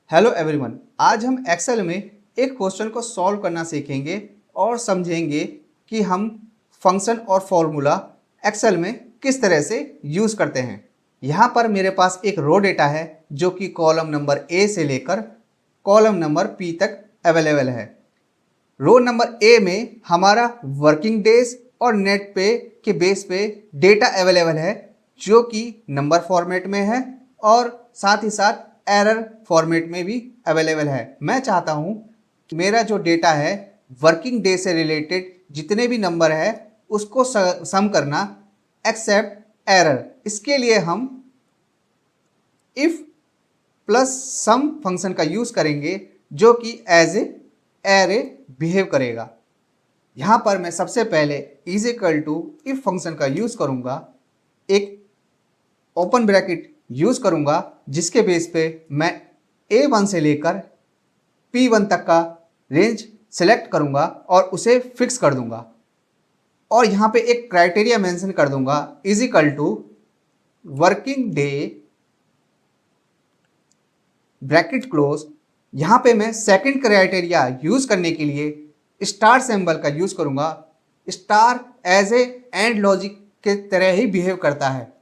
Hello everyone, आज हम Excel में एक क्वेश्चन को सॉल्व करना सीखेंगे और समझेंगे कि हम फंक्शन और फॉर्मूला एक्सेल में किस तरह से यूज़ करते हैं। यहाँ पर मेरे पास एक रो डेटा है जो कि कॉलम नंबर ए से लेकर कॉलम नंबर पी तक अवेलेबल है। रो नंबर ए में हमारा वर्किंग डेज और नेट पे के बेस पे डेटा अवेलेबल है जो कि नंबर फॉर्मेट में है और साथ ही साथ एरर फॉर्मेट में भी अवेलेबल है। मैं चाहता हूं कि मेरा जो डेटा है वर्किंग डे से रिलेटेड जितने भी नंबर है उसको सम करना एक्सेप्ट एरर। इसके लिए हम इफ प्लस सम फंक्शन का यूज़ करेंगे जो कि एज ए एरे बिहेव करेगा। यहाँ पर मैं सबसे पहले is equal to if function का यूज़ करूँगा, एक ओपन ब्रैकेट यूज़ करूँगा जिसके बेस पे मैं A1 से लेकर P1 तक का रेंज सेलेक्ट करूँगा और उसे फिक्स कर दूँगा और यहाँ पे एक क्राइटेरिया मेंशन कर दूँगा is equal to working day bracket close. यहाँ पे मैं सेकंड क्राइटेरिया यूज़ करने के लिए स्टार सिंबल का यूज़ करूँगा। Star as a and logic के तरह ही बिहेव करता है।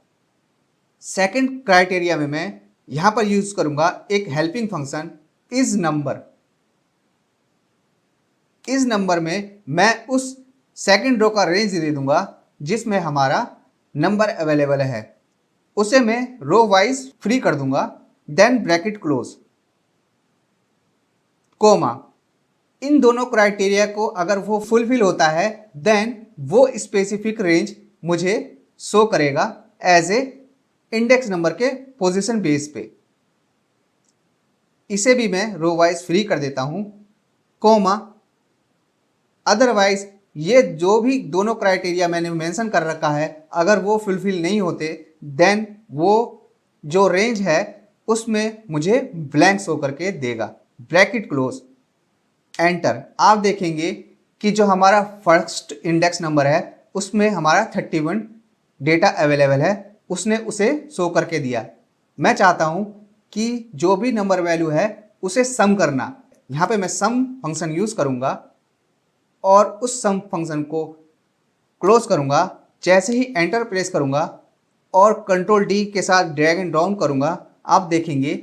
सेकंड क्राइटेरिया में मैं यहाँ पर यूज़ करूँगा एक हेल्पिंग फंक्शन इज नंबर। इस नंबर में मैं उस सेकंड रो का रेंज दे दूंगा जिसमें हमारा नंबर अवेलेबल है, उसे मैं रो वाइज फ्री कर दूंगा। Then bracket close comma. इन दोनों क्राइटेरिया को अगर वो फुलफिल होता है देन वो स्पेसिफिक रेंज मुझे शो करेगा एज ए इंडेक्स नंबर के पोजीशन बेस पे। इसे भी मैं रो वाइज फ्री कर देता हूं, कोमा। अदरवाइज ये जो भी दोनों क्राइटेरिया मैंने मेंशन कर रखा है अगर वो फुलफिल नहीं होते देन वो जो रेंज है उसमें मुझे ब्लैंक शो करके देगा। Bracket close enter. आप देखेंगे कि जो हमारा फर्स्ट इंडेक्स नंबर है उसमें हमारा 31 डेटा अवेलेबल है, उसने उसे शो करके दिया। मैं चाहता हूं कि जो भी नंबर वैल्यू है उसे सम करना। यहाँ पे मैं सम फंक्शन यूज़ करूँगा और उस सम फंक्शन को क्लोज करूँगा। जैसे ही एंटर प्रेस करूँगा और कंट्रोल डी के साथ ड्रैग एंड डाउन करूँगा, आप देखेंगे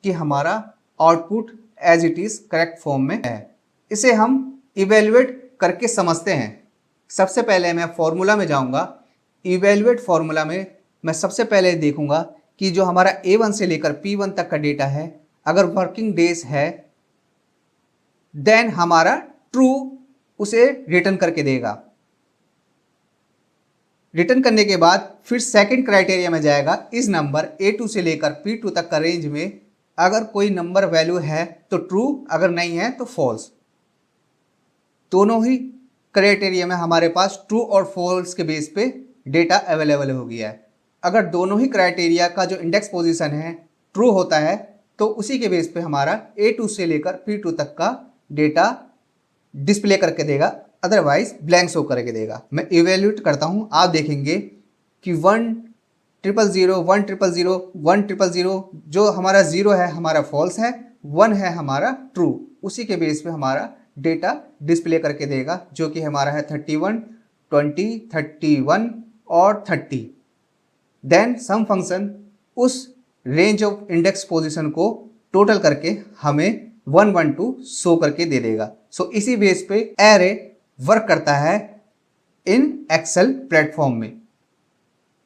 कि हमारा output as it is correct form में है। इसे हम इवेल्युएट करके समझते हैं। सबसे पहले मैं फॉर्मूला में जाऊँगा। इवेल्युएट फॉर्मूला में मैं सबसे पहले देखूंगा कि जो हमारा A1 से लेकर P1 तक का डेटा है अगर वर्किंग डेज है देन हमारा ट्रू उसे रिटर्न करके देगा। रिटर्न करने के बाद फिर सेकंड क्राइटेरिया में जाएगा इस नंबर A2 से लेकर P2 तक का रेंज में अगर कोई नंबर वैल्यू है तो ट्रू, अगर नहीं है तो फॉल्स। दोनों ही क्राइटेरिया में हमारे पास ट्रू और फॉल्स के बेस पे डेटा अवेलेबल हो गया है। अगर दोनों ही क्राइटेरिया का जो इंडेक्स पोजीशन है ट्रू होता है तो उसी के बेस पे हमारा A2 से लेकर P2 तक का डेटा डिस्प्ले करके देगा, अदरवाइज ब्लैंक शो करके देगा। मैं इवेल्यूट करता हूँ। आप देखेंगे कि 1,000, 1,000, 1,000 जो हमारा 0 है हमारा फॉल्स है, 1 है हमारा ट्रू। उसी के बेस पे हमारा डेटा डिस्प्ले करके देगा जो कि हमारा है 31, 20, 31 और 30। देन सम फंक्शन उस रेंज ऑफ इंडेक्स पोजीशन को टोटल करके हमें 112 शो करके दे देगा। सो इसी बेस पे एरे वर्क करता है इन एक्सेल प्लेटफॉर्म में।